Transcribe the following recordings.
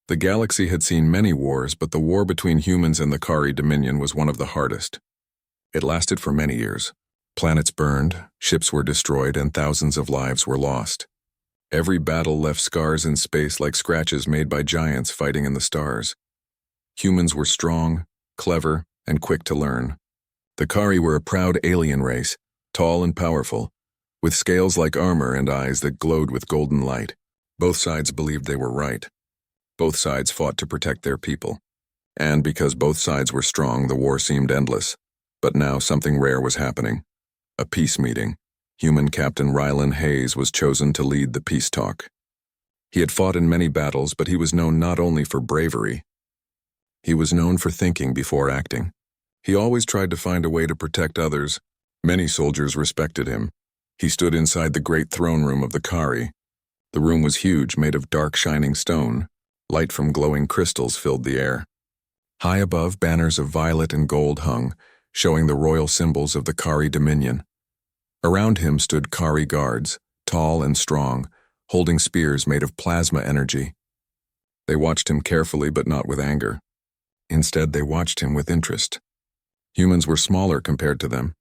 The galaxy had seen many wars, but the war between humans and the Kari Dominion was one of the hardest. It lasted for many years. Planets burned, ships were destroyed, and thousands of lives were lost. Every battle left scars in space like scratches made by giants fighting in the stars. Humans were strong, clever, and quick to learn. The Kari were a proud alien race, tall and powerful, with scales like armor and eyes that glowed with golden light. Both sides believed they were right. Both sides fought to protect their people. And because both sides were strong, the war seemed endless. But now something rare was happening. A peace meeting. Human Captain Rylan Hayes was chosen to lead the peace talk. He had fought in many battles, but he was known not only for bravery. He was known for thinking before acting. He always tried to find a way to protect others. Many soldiers respected him. He stood inside the great throne room of the Kari. The room was huge, made of dark shining stone. Light from glowing crystals filled the air. High above, banners of violet and gold hung, showing the royal symbols of the Kari Dominion. Around him stood Kari guards, tall and strong, holding spears made of plasma energy. They watched him carefully, but not with anger. Instead, they watched him with interest. Humans were smaller compared to them,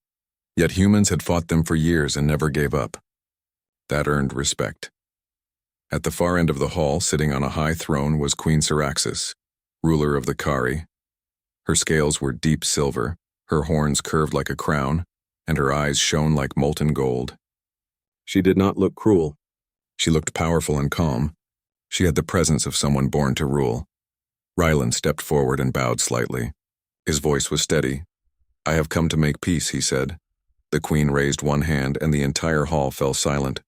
yet humans had fought them for years and never gave up. That earned respect. At the far end of the hall, sitting on a high throne, was Queen Syraxis, ruler of the Kari. Her scales were deep silver, her horns curved like a crown, and her eyes shone like molten gold. She did not look cruel. She looked powerful and calm. She had the presence of someone born to rule. Rylan stepped forward and bowed slightly. His voice was steady. "I have come to make peace," he said. The queen raised one hand, and the entire hall fell silent.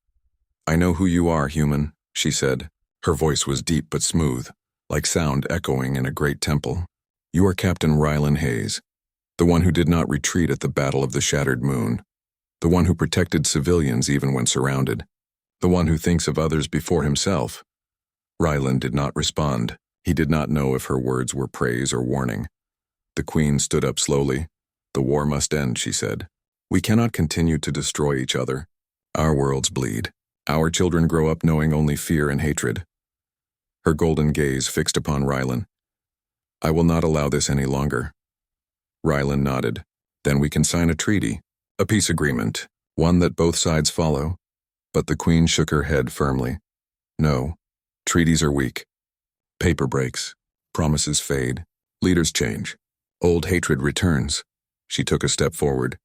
"I know who you are, human," she said. Her voice was deep but smooth, like sound echoing in a great temple. "You are Captain Rylan Hayes, the one who did not retreat at the Battle of the Shattered Moon, the one who protected civilians even when surrounded, the one who thinks of others before himself." Rylan did not respond. He did not know if her words were praise or warning. The queen stood up slowly. "The war must end," she said. "We cannot continue to destroy each other. Our worlds bleed. Our children grow up knowing only fear and hatred." Her golden gaze fixed upon Rylan. "I will not allow this any longer." Rylan nodded. "Then we can sign a treaty, a peace agreement, one that both sides follow." But the queen shook her head firmly. "No, treaties are weak. Paper breaks, promises fade, leaders change, old hatred returns." She took a step forward.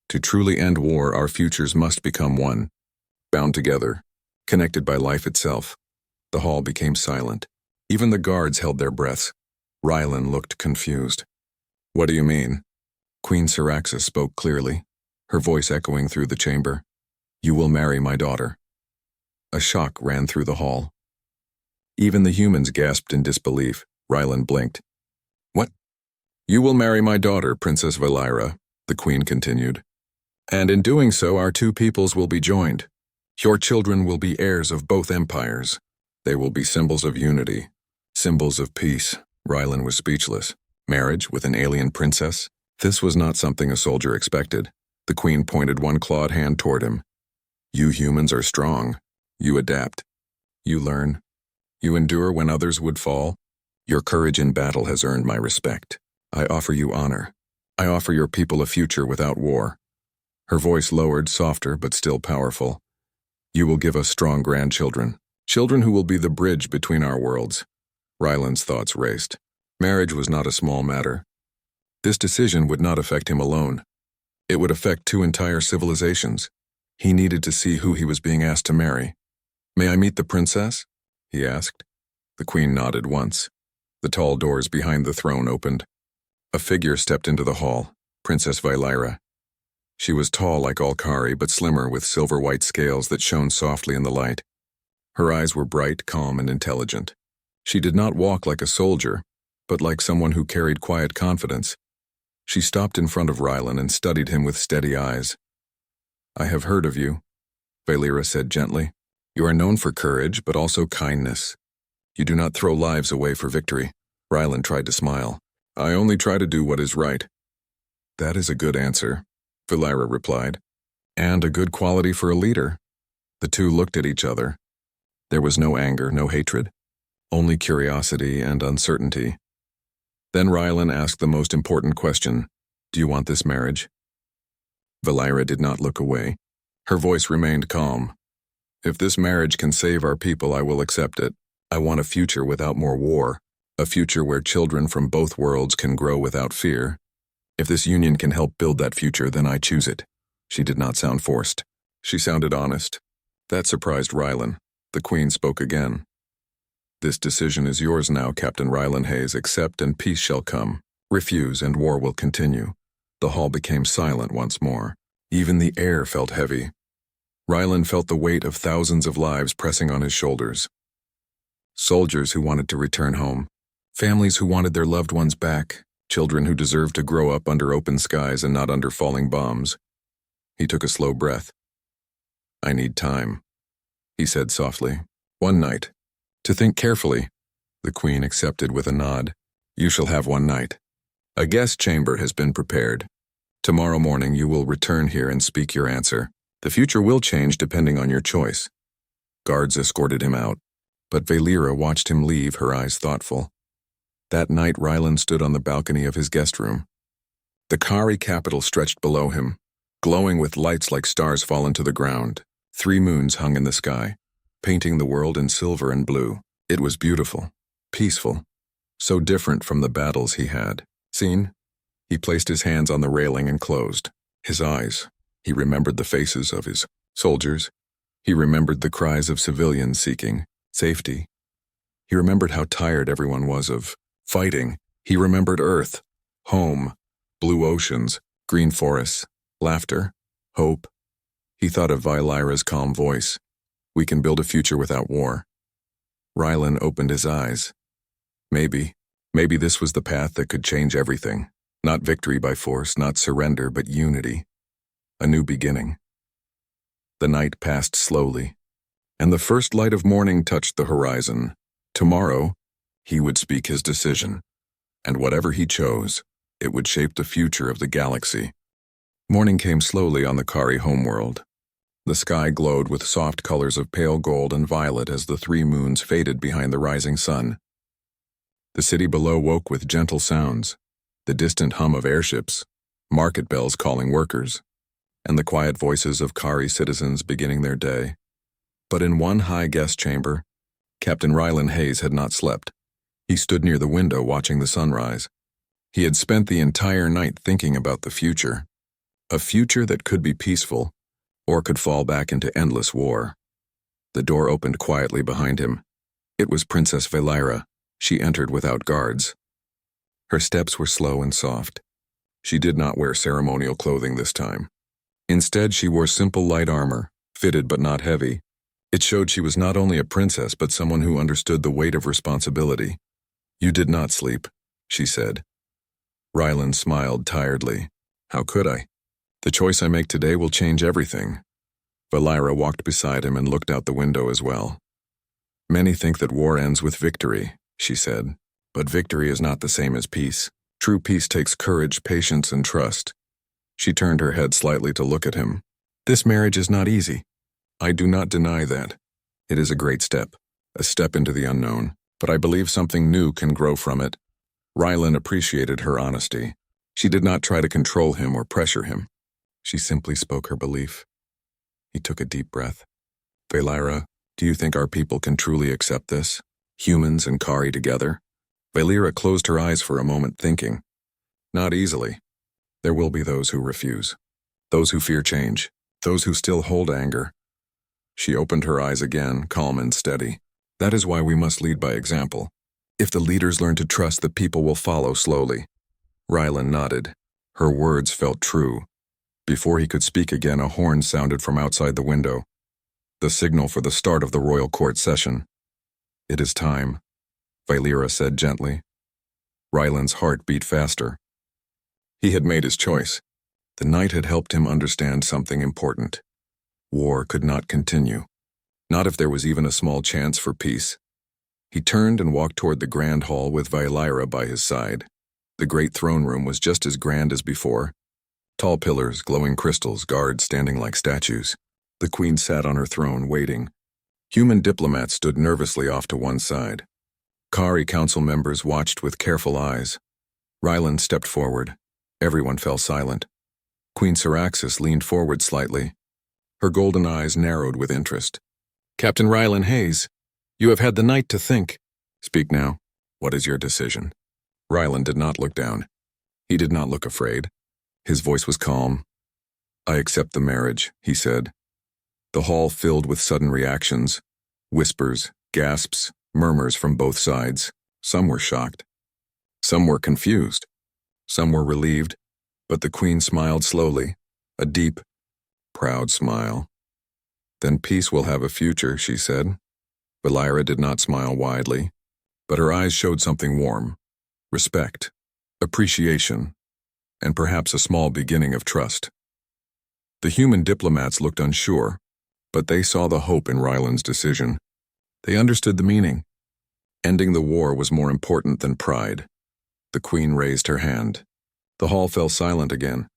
"To truly end war, our futures must become one, bound together, connected by life itself." The hall became silent. Even the guards held their breaths. Rylan looked confused. "What do you mean?" Queen Syraxis spoke clearly, her voice echoing through the chamber. "You will marry my daughter." A shock ran through the hall. Even the humans gasped in disbelief. Rylan blinked. "What?" "You will marry my daughter, Princess Valira," the queen continued. "And in doing so, our two peoples will be joined. Your children will be heirs of both empires. They will be symbols of unity, symbols of peace." Rylan was speechless. Marriage with an alien princess? This was not something a soldier expected. The queen pointed one clawed hand toward him. "You humans are strong. You adapt. You learn. You endure when others would fall. Your courage in battle has earned my respect. I offer you honor. I offer your people a future without war." Her voice lowered, softer but still powerful. "You will give us strong grandchildren, children who will be the bridge between our worlds." Rylan's thoughts raced. Marriage was not a small matter. This decision would not affect him alone. It would affect two entire civilizations. He needed to see who he was being asked to marry. "May I meet the princess?" he asked. The queen nodded once. The tall doors behind the throne opened. A figure stepped into the hall, Princess Valira. She was tall like all Kari, but slimmer with silver-white scales that shone softly in the light. Her eyes were bright, calm, and intelligent. She did not walk like a soldier, but like someone who carried quiet confidence. She stopped in front of Rylan and studied him with steady eyes. "I have heard of you," Valira said gently. "You are known for courage, but also kindness. You do not throw lives away for victory." Rylan tried to smile. "I only try to do what is right." "That is a good answer," Valira replied. "And a good quality for a leader." The two looked at each other. There was no anger, no hatred, only curiosity and uncertainty. Then Rylan asked the most important question, "Do you want this marriage?" Valeira did not look away. Her voice remained calm. "If this marriage can save our people, I will accept it. I want a future without more war, a future where children from both worlds can grow without fear. If this union can help build that future, then I choose it." She did not sound forced. She sounded honest. That surprised Rylan. The Queen spoke again. "This decision is yours now, Captain Rylan Hayes. Accept and peace shall come. Refuse and war will continue." The hall became silent once more. Even the air felt heavy. Rylan felt the weight of thousands of lives pressing on his shoulders. Soldiers who wanted to return home. Families who wanted their loved ones back. Children who deserved to grow up under open skies and not under falling bombs. He took a slow breath. "I need time," he said softly. "One night. To think carefully." The Queen accepted with a nod. "You shall have one night. A guest chamber has been prepared. Tomorrow morning you will return here and speak your answer. The future will change depending on your choice." Guards escorted him out, but Valeira watched him leave, her eyes thoughtful. That night Rylan stood on the balcony of his guest room. The Kari capital stretched below him, glowing with lights like stars fallen to the ground. 3 moons hung in the sky, painting the world in silver and blue. It was beautiful, peaceful, so different from the battles he had seen. He placed his hands on the railing and closed his eyes. He remembered the faces of his soldiers. He remembered the cries of civilians seeking safety. He remembered how tired everyone was of fighting. He remembered Earth, home, blue oceans, green forests, laughter, hope. He thought of Valeira's calm voice. "We can build a future without war." Rylan opened his eyes. Maybe this was the path that could change everything. Not victory by force, not surrender, but unity. A new beginning. The night passed slowly, and the first light of morning touched the horizon. Tomorrow, he would speak his decision, and whatever he chose, it would shape the future of the galaxy. Morning came slowly on the Kari homeworld. The sky glowed with soft colors of pale gold and violet as the 3 moons faded behind the rising sun. The city below woke with gentle sounds, the distant hum of airships, market bells calling workers, and the quiet voices of Kari citizens beginning their day. But in one high guest chamber, Captain Rylan Hayes had not slept. He stood near the window watching the sunrise. He had spent the entire night thinking about the future, a future that could be peaceful, or could fall back into endless war. The door opened quietly behind him. It was Princess Valeira. She entered without guards. Her steps were slow and soft. She did not wear ceremonial clothing this time. Instead, she wore simple light armor, fitted but not heavy. It showed she was not only a princess, but someone who understood the weight of responsibility. "You did not sleep," she said. Rylan smiled tiredly. "How could I? The choice I make today will change everything." Valeira walked beside him and looked out the window as well. "Many think that war ends with victory," she said. "But victory is not the same as peace. True peace takes courage, patience, and trust." She turned her head slightly to look at him. "This marriage is not easy. I do not deny that. It is a great step, a step into the unknown, but I believe something new can grow from it." Rylan appreciated her honesty. She did not try to control him or pressure him. She simply spoke her belief. He took a deep breath. "Valeira, do you think our people can truly accept this? Humans and Kari together?" Valeira closed her eyes for a moment, thinking. "Not easily. There will be those who refuse, those who fear change, those who still hold anger." She opened her eyes again, calm and steady. "That is why we must lead by example. If the leaders learn to trust, the people will follow slowly." Rylan nodded. Her words felt true. Before he could speak again, a horn sounded from outside the window, the signal for the start of the royal court session. "It is time," Valeira said gently. Rylan's heart beat faster. He had made his choice. The night had helped him understand something important. War could not continue, not if there was even a small chance for peace. He turned and walked toward the grand hall with Valeira by his side. The great throne room was just as grand as before. Tall pillars, glowing crystals, guards standing like statues. The queen sat on her throne, waiting. Human diplomats stood nervously off to one side. Kari council members watched with careful eyes. Rylan stepped forward. Everyone fell silent. Queen Syraxis leaned forward slightly. Her golden eyes narrowed with interest. "Captain Rylan Hayes, you have had the night to think. Speak now. What is your decision?" Rylan did not look down. He did not look afraid. His voice was calm. "I accept the marriage," he said. The hall filled with sudden reactions. Whispers, gasps, murmurs from both sides. Some were shocked. Some were confused. Some were relieved. But the queen smiled slowly, a deep, proud smile. "Then peace will have a future," she said. Valira did not smile widely, but her eyes showed something warm. Respect, appreciation, and perhaps a small beginning of trust. The human diplomats looked unsure, but they saw the hope in Rylan's decision. They understood the meaning. Ending the war was more important than pride. The queen raised her hand. The hall fell silent again.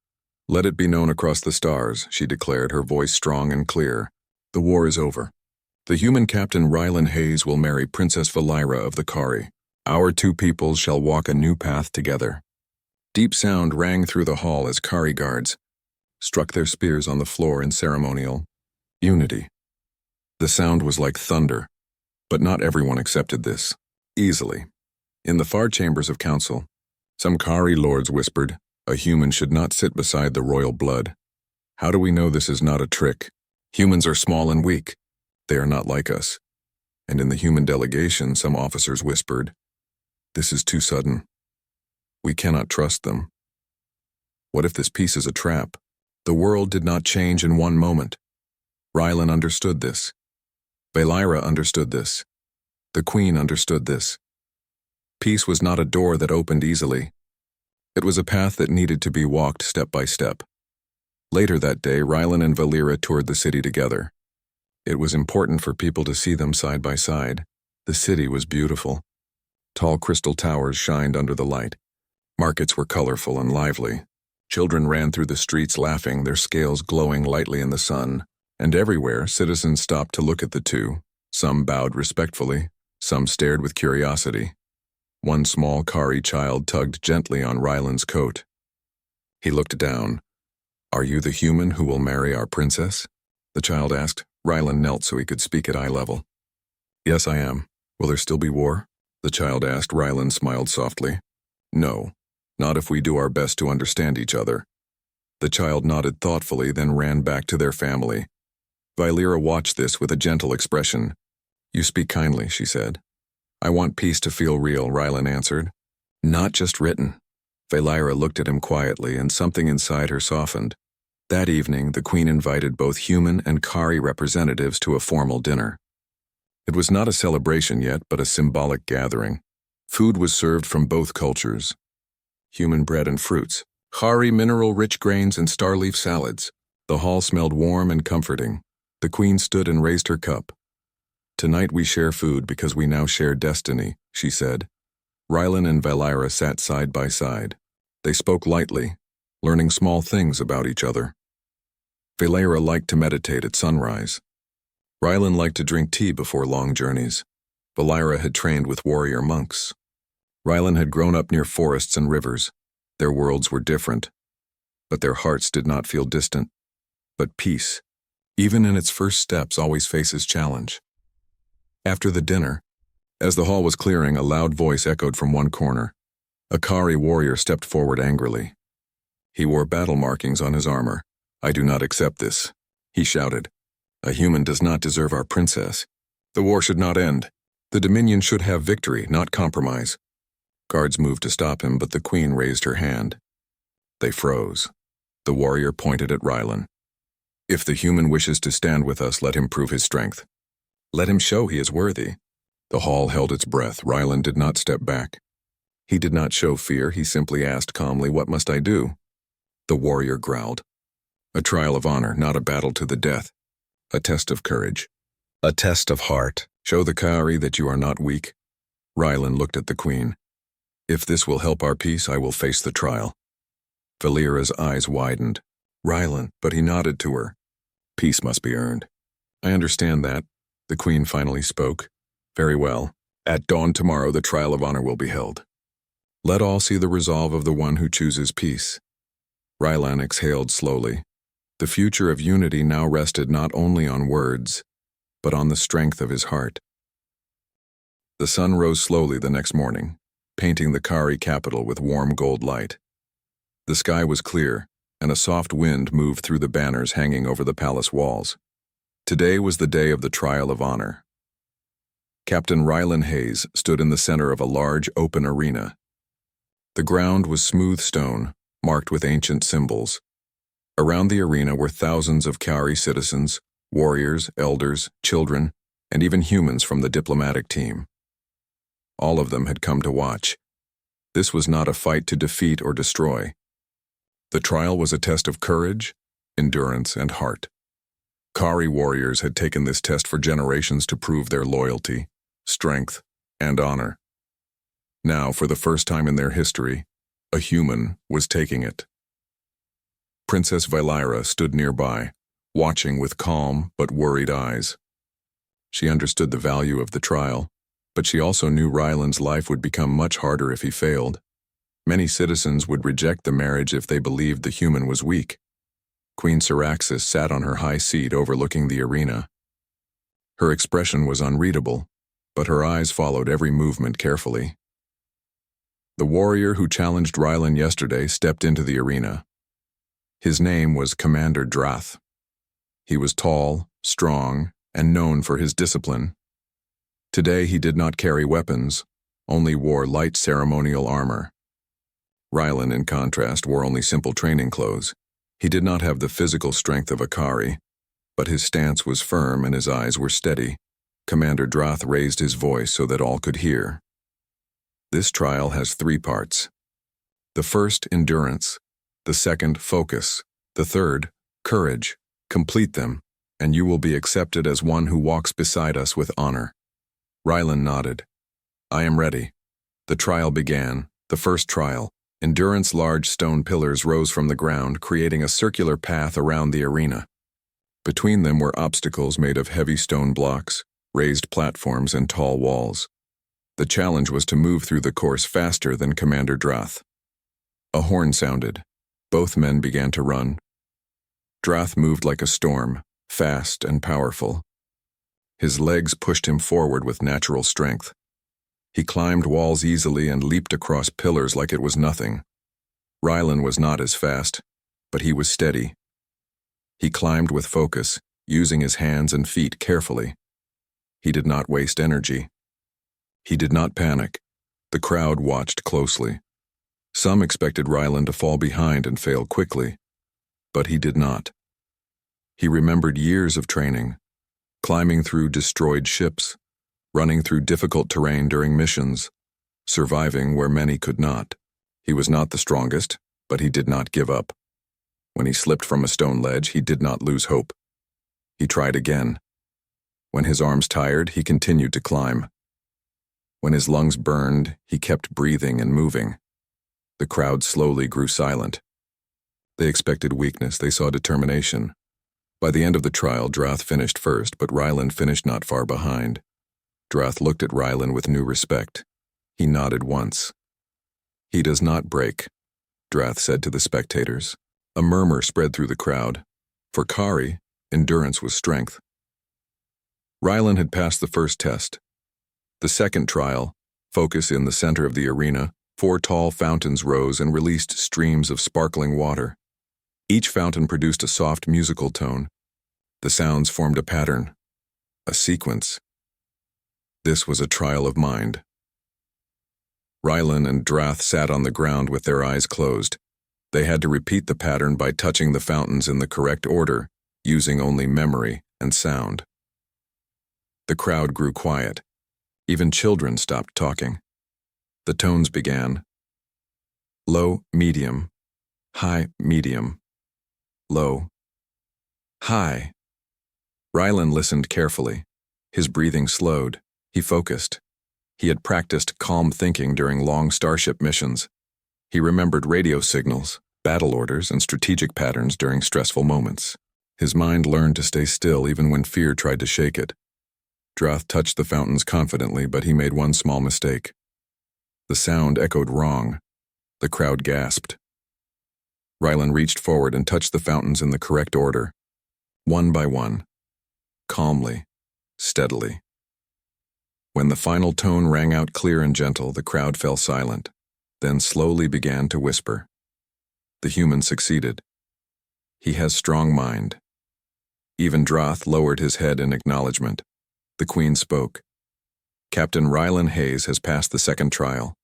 "Let it be known across the stars," she declared, her voice strong and clear. "The war is over. The human Captain Rylan Hayes will marry Princess Valira of the Kari. Our two peoples shall walk a new path together." Deep sound rang through the hall as Kari guards struck their spears on the floor in ceremonial unity. The sound was like thunder, but not everyone accepted this easily. In the far chambers of council, some Kari lords whispered, "A human should not sit beside the royal blood. How do we know this is not a trick? Humans are small and weak. They are not like us." And in the human delegation, some officers whispered, "This is too sudden. We cannot trust them. What if this peace is a trap?" The world did not change in one moment. Rylan understood this. Valira understood this. The queen understood this. Peace was not a door that opened easily. It was a path that needed to be walked step by step. Later that day, Rylan and Valira toured the city together. It was important for people to see them side by side. The city was beautiful. Tall crystal towers shined under the light. Markets were colorful and lively. Children ran through the streets laughing, their scales glowing lightly in the sun. And everywhere, citizens stopped to look at the two. Some bowed respectfully, some stared with curiosity. One small Kari child tugged gently on Rylan's coat. He looked down. "Are you the human who will marry our princess?" the child asked. Rylan knelt so he could speak at eye level. "Yes, I am. Will there still be war?" the child asked. Rylan smiled softly. "No, not if we do our best to understand each other." The child nodded thoughtfully, then ran back to their family. Valira watched this with a gentle expression. "You speak kindly," she said. "I want peace to feel real," Rylan answered. "Not just written." Valira looked at him quietly, and something inside her softened. That evening, the queen invited both human and Kari representatives to a formal dinner. It was not a celebration yet, but a symbolic gathering. Food was served from both cultures. Human bread and fruits, Kari mineral-rich grains, and starleaf salads. The hall smelled warm and comforting. The queen stood and raised her cup. "Tonight we share food because we now share destiny," she said. Rylan and Valira sat side by side. They spoke lightly, learning small things about each other. Valira liked to meditate at sunrise. Rylan liked to drink tea before long journeys. Valira had trained with warrior monks. Rylan had grown up near forests and rivers. Their worlds were different, but their hearts did not feel distant. But peace, even in its first steps, always faces challenge. After the dinner, as the hall was clearing, a loud voice echoed from one corner. A Kari warrior stepped forward angrily. He wore battle markings on his armor. "I do not accept this," he shouted. "A human does not deserve our princess. The war should not end. The Dominion should have victory, not compromise." Guards moved to stop him, but the queen raised her hand. They froze. The warrior pointed at Rylan. "If the human wishes to stand with us, let him prove his strength. Let him show he is worthy." The hall held its breath. Rylan did not step back. He did not show fear. He simply asked calmly, "What must I do?" The warrior growled. "A trial of honor, not a battle to the death. A test of courage. A test of heart. Show the Kari that you are not weak." Rylan looked at the queen. "If this will help our peace, I will face the trial." Valira's eyes widened. "Rylan," but he nodded to her. "Peace must be earned." "I understand that." The queen finally spoke. "Very well. At dawn tomorrow, the trial of honor will be held. Let all see the resolve of the one who chooses peace. Rylan exhaled slowly. The future of unity now rested not only on words, but on the strength of his heart. The sun rose slowly the next morning, painting the Kari capital with warm gold light. The sky was clear, and a soft wind moved through the banners hanging over the palace walls. Today was the day of the trial of honor. Captain Rylan Hayes stood in the center of a large open arena. The ground was smooth stone, marked with ancient symbols. Around the arena were thousands of Kari citizens, warriors, elders, children, and even humans from the diplomatic team. All of them had come to watch. This was not a fight to defeat or destroy. The trial was a test of courage, endurance, and heart. Kari warriors had taken this test for generations to prove their loyalty, strength, and honor. Now, for the first time in their history, a human was taking it. Princess Valyra stood nearby, watching with calm but worried eyes. She understood the value of the trial, but she also knew Rylan's life would become much harder if he failed. Many citizens would reject the marriage if they believed the human was weak. Queen Syraxis sat on her high seat overlooking the arena. Her expression was unreadable, but her eyes followed every movement carefully. The warrior who challenged Rylan yesterday stepped into the arena. His name was Commander Drath. He was tall, strong, and known for his discipline. Today he did not carry weapons, only wore light ceremonial armor. Rylan, in contrast, wore only simple training clothes. He did not have the physical strength of a Kari, but his stance was firm and his eyes were steady. Commander Drath raised his voice so that all could hear. This trial has 3 parts. The first, endurance. The second, focus. The third, courage. Complete them, and you will be accepted as one who walks beside us with honor. Rylan nodded. I am ready. The trial began. The first trial. Endurance. Large stone pillars rose from the ground, creating a circular path around the arena. Between them were obstacles made of heavy stone blocks, raised platforms, and tall walls. The challenge was to move through the course faster than Commander Drath. A horn sounded. Both men began to run. Drath moved like a storm, fast and powerful. His legs pushed him forward with natural strength. He climbed walls easily and leaped across pillars like it was nothing. Rylan was not as fast, but he was steady. He climbed with focus, using his hands and feet carefully. He did not waste energy. He did not panic. The crowd watched closely. Some expected Rylan to fall behind and fail quickly, but he did not. He remembered years of training, climbing through destroyed ships, running through difficult terrain during missions, surviving where many could not. He was not the strongest, but he did not give up. When he slipped from a stone ledge, he did not lose hope. He tried again. When his arms tired, he continued to climb. When his lungs burned, he kept breathing and moving. The crowd slowly grew silent. They expected weakness, they saw determination. By the end of the trial, Drath finished first, but Rylan finished not far behind. Drath looked at Rylan with new respect. He nodded once. He does not break, Drath said to the spectators. A murmur spread through the crowd. For Kari, endurance was strength. Rylan had passed the first test. The second trial, focus in the center of the arena, 4 tall fountains rose and released streams of sparkling water. Each fountain produced a soft musical tone. The sounds formed a pattern, a sequence. This was a trial of mind. Rylan and Drath sat on the ground with their eyes closed. They had to repeat the pattern by touching the fountains in the correct order, using only memory and sound. The crowd grew quiet. Even children stopped talking. The tones began. Low, medium. High, medium. Low. High. Rylan listened carefully. His breathing slowed. He focused. He had practiced calm thinking during long starship missions. He remembered radio signals, battle orders, and strategic patterns during stressful moments. His mind learned to stay still even when fear tried to shake it. Droth touched the fountains confidently, but he made one small mistake. The sound echoed wrong. The crowd gasped. Rylan reached forward and touched the fountains in the correct order, one by one, calmly, steadily. When the final tone rang out clear and gentle, the crowd fell silent, then slowly began to whisper. The human succeeded. He has strong mind. Even Droth lowered his head in acknowledgement. The Queen spoke. Captain Rylan Hayes has passed the second trial.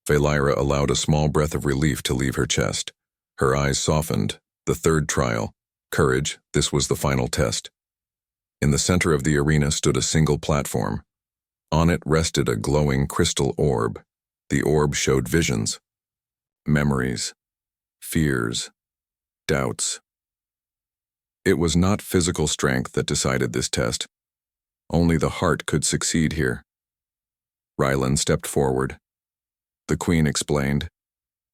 Valyra allowed a small breath of relief to leave her chest. Her eyes softened. The third trial. Courage, this was the final test. In the center of the arena stood a single platform. On it rested a glowing crystal orb. The orb showed visions, memories, fears, doubts. It was not physical strength that decided this test. Only the heart could succeed here. Rylan stepped forward. The Queen explained,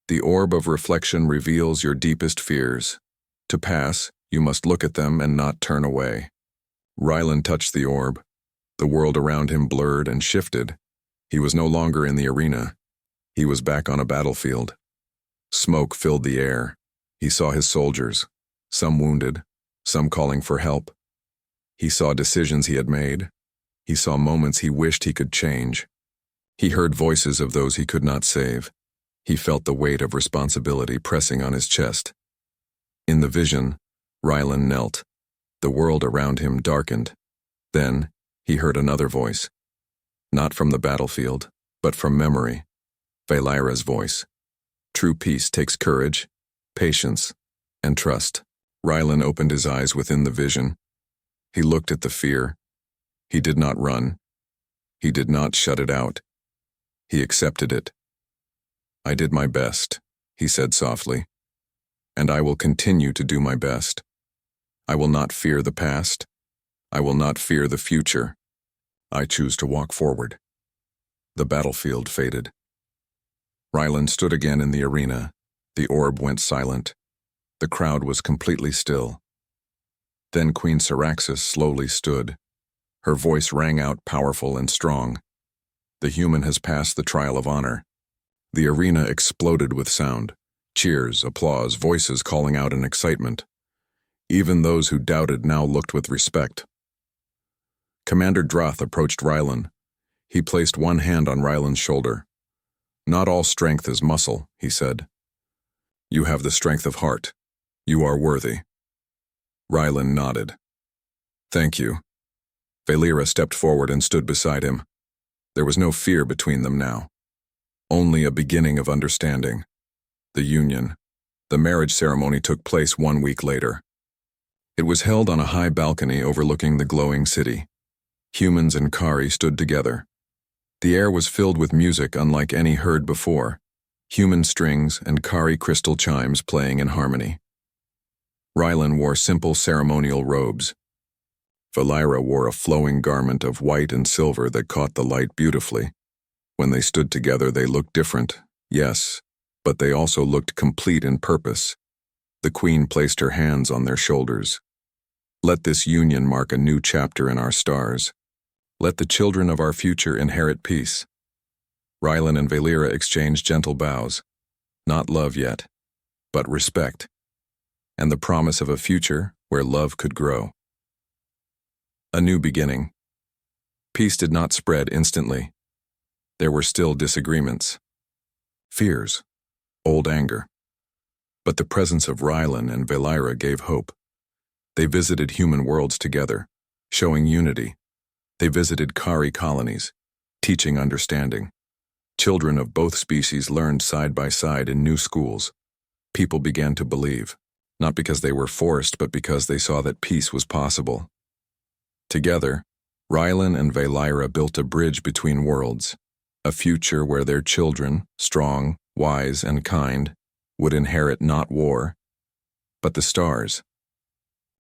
"The orb of reflection reveals your deepest fears. To pass, you must look at them and not turn away." Rylan touched the orb. The world around him blurred and shifted. He was no longer in the arena. He was back on a battlefield. Smoke filled the air. He saw his soldiers, some wounded, some calling for help. He saw decisions he had made. He saw moments he wished he could change. He heard voices of those he could not save. He felt the weight of responsibility pressing on his chest. In the vision, Rylan knelt. The world around him darkened. Then, he heard another voice. Not from the battlefield, but from memory. Valyra's voice. True peace takes courage, patience, and trust. Rylan opened his eyes within the vision. He looked at the fear. He did not run. He did not shut it out. He accepted it. "I did my best," he said softly, "and I will continue to do my best. I will not fear the past. I will not fear the future. I choose to walk forward." The battlefield faded. Rylan stood again in the arena. The orb went silent. The crowd was completely still. Then Queen Syraxis slowly stood. Her voice rang out powerful and strong. "The human has passed the trial of honor." The arena exploded with sound. Cheers, applause, voices calling out in excitement. Even those who doubted now looked with respect. Commander Droth approached Rylan. He placed one hand on Rylan's shoulder. "Not all strength is muscle," he said. "You have the strength of heart. You are worthy." Rylan nodded. "Thank you." Valyra stepped forward and stood beside him. There was no fear between them now. Only a beginning of understanding. The union. The marriage ceremony took place 1 week later. It was held on a high balcony overlooking the glowing city. Humans and Kari stood together. The air was filled with music unlike any heard before, human strings and Kari crystal chimes playing in harmony. Rylan wore simple ceremonial robes. Valyra wore a flowing garment of white and silver that caught the light beautifully. When they stood together, they looked different, yes, but they also looked complete in purpose. The Queen placed her hands on their shoulders. "Let this union mark a new chapter in our stars. Let the children of our future inherit peace." Rylan and Valyra exchanged gentle bows. Not love yet, but respect, and the promise of a future where love could grow. A new beginning. Peace did not spread instantly. There were still disagreements, fears, old anger. But the presence of Rylan and Valyra gave hope. They visited human worlds together, showing unity. They visited Kari colonies, teaching understanding. Children of both species learned side by side in new schools. People began to believe, not because they were forced, but because they saw that peace was possible. Together, Rylan and Valyra built a bridge between worlds, a future where their children, strong, wise, and kind, would inherit not war, but the stars.